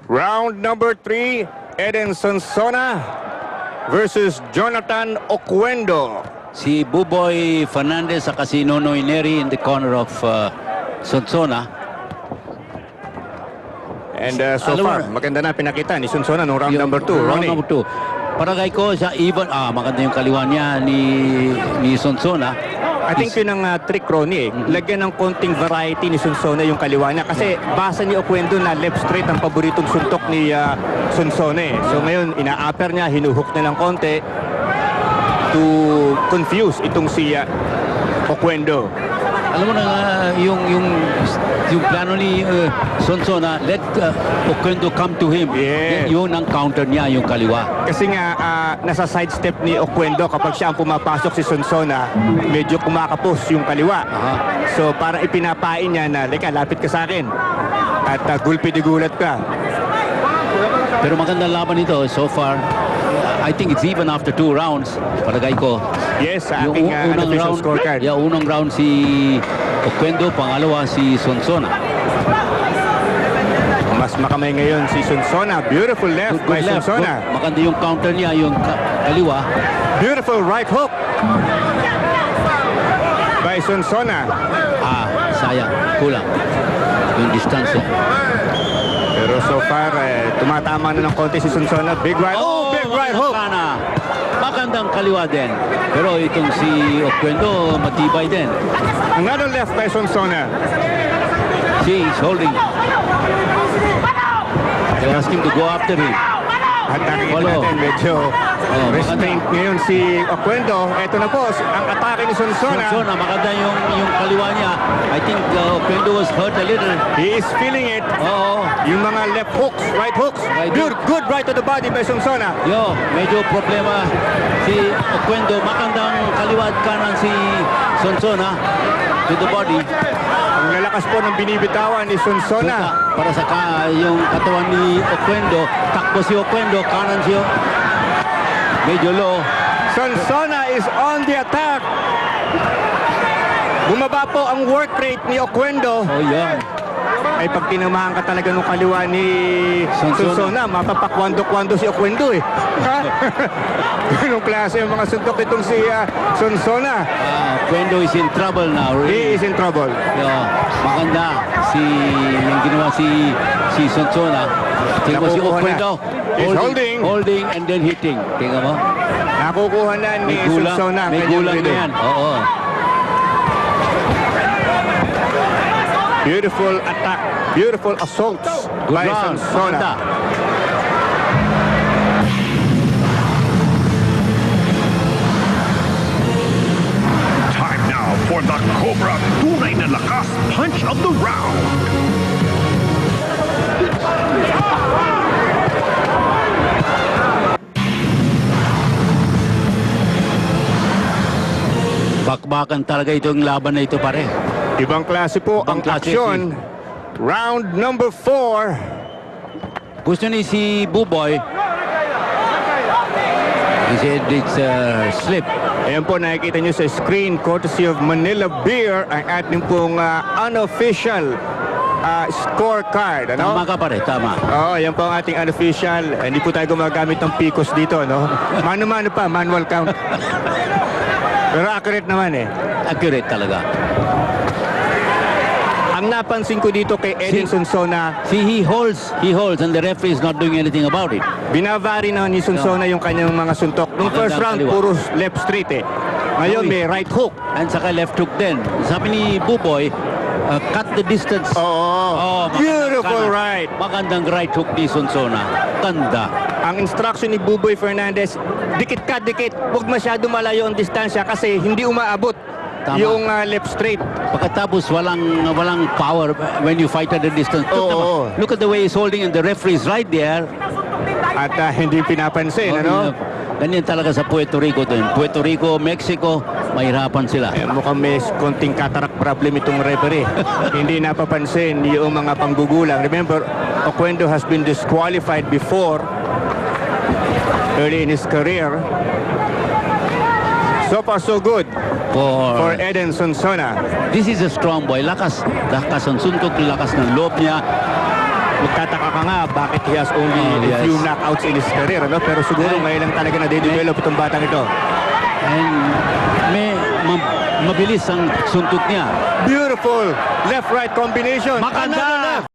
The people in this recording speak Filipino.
Round number 3, Eden Sonsona versus Jonathan Oquendo. Si Buboy Fernandez at si Nonoy Neri in the corner of Sonsona. And so far, maganda na pinakita ni Sonsona no round number 2. Round number 2. Paragay ko sa even, maganda yung kaliwa niya ni Sonsona. I think yun ang trick, Ronnie. Lagyan ng konting variety ni Sonsona yung kaliwa niya. Kasi basa ni Oquendo na left straight ang paboritong suntok ni Sonsona. So ngayon, ina-upper niya, hinuhook na lang konti to confuse itong si Oquendo. Alam mo na nga, yung plano ni Sonsona, let Oquendo come to him. Yes. Yun ang counter niya, yung kaliwa. Kasi nga, nasa sidestep ni Oquendo kapag siya ang pumapasok si Sonsona, medyo kumakapos yung kaliwa. So parang ipinapain niya na, leka, lapit ka sa akin. At gulpi di gulat ka. Pero magandang laban ito so far. I think it's even after 2 rounds. Palagay ko. Yes, sa aking unofficial scorecard. Unang round si Oquendo, pangalawa si Sonsona. Mas makamay ngayon si Sonsona. Beautiful left by Sonsona. Maganda yung counter niya, yung kaliwa. Beautiful right hook by Sonsona. Sayang. Kulang. Yung distansya. Pero so far, tumatama na ng konti si Sonsona. Big right. Big right hook. Magandang kaliwa din. Pero itong si Oquendo, matibay din. Another left by Sonsona. He's holding. They ask him to go after him. At nakikita natin, medyo restraint ngayon si Oquendo. Ito na po, ang atake ni Sonsona. Maganda yung kaliwa niya. I think Oquendo was hurt a little. He is feeling it. Yung mga left hooks, right hooks. Good right to the body by Sonsona. Medyo problema si Oquendo. Magandang kaliwa at kanan si Sonsona to the body. Ang lalakas po ng binibitawan ni Sonsona. Para sa yung katawan ni Oquendo. Takbo si Oquendo, kanan siya. Medyo low. Sonsona is on the attack. Bumaba po ang work rate ni Oquendo. Ay pag tinamahan ka talaga nung kaliwa ni Sonsona, mapapakwando-kwando si Oquendo eh. Ganong klase yung mga suntok itong si Sonsona. Oquendo is in trouble now. He is in trouble. Maganda yung ginawa si Sonsona. Tingnan mo si Oquendo. Holding and then hitting. Tingnan mo. Nakukuha na ni Sonsona. May gulang na yan. Beautiful attack. Beautiful assaults by Sonsona. Time now for the Cobra Tunay na Lakas Punch of the Round. Bakbakan talaga itong laban na ito, pare. Ibang klase po ang aksyon. Round number 4. Gusto ni si Buboy. He said it's slip. Ayan po, nakikita nyo sa screen, courtesy of Manila Beer, ang ating pong unofficial scorecard. Tama ka, pare, tama. Yan po ang ating unofficial. Hindi po tayo gumagamit ng picos dito, no? Mano-mano pa, manual count. Pero accurate naman eh. Accurate talaga. Ang napansin ko dito kay Eden Sonsona, he holds and the referee is not doing anything about it. Binavari na ni Sonsona yung kanyang mga suntok. Nung first round, puro left straight eh. Ngayon may right hook. And saka left hook din. Sabi ni Buboy, cut the distance. Beautiful right. Magandang right hook ni Sonsona. Ganda. Ang instruction ni Buboy Fernandez, dikit ka, dikit. Huwag masyado malayo ang distansya kasi hindi umaabot. Tama. Yung left straight. Pagkatapos walang power when you fight at the distance. Look at the way he's holding and the referee is right there. At hindi pinapansin, ano? Ganyan talaga sa Puerto Rico doon. Puerto Rico, Mexico, mahirapan sila. Mukhang may konting cataract problem itong referee. Hindi napapansin yung mga panggugulang. Remember, Oquendo has been disqualified before early in his career. So far, so good for Eden Sonsona. This is a strong boy. Lakas ang suntok, lakas ng loob niya. magtataka ka nga bakit he has only a yes. few knockouts in his career, ano? Pero siguro ngayon lang talaga na-develop itong batang ito. And mabilis ang suntok niya. Beautiful left-right combination. Makanda! Another left.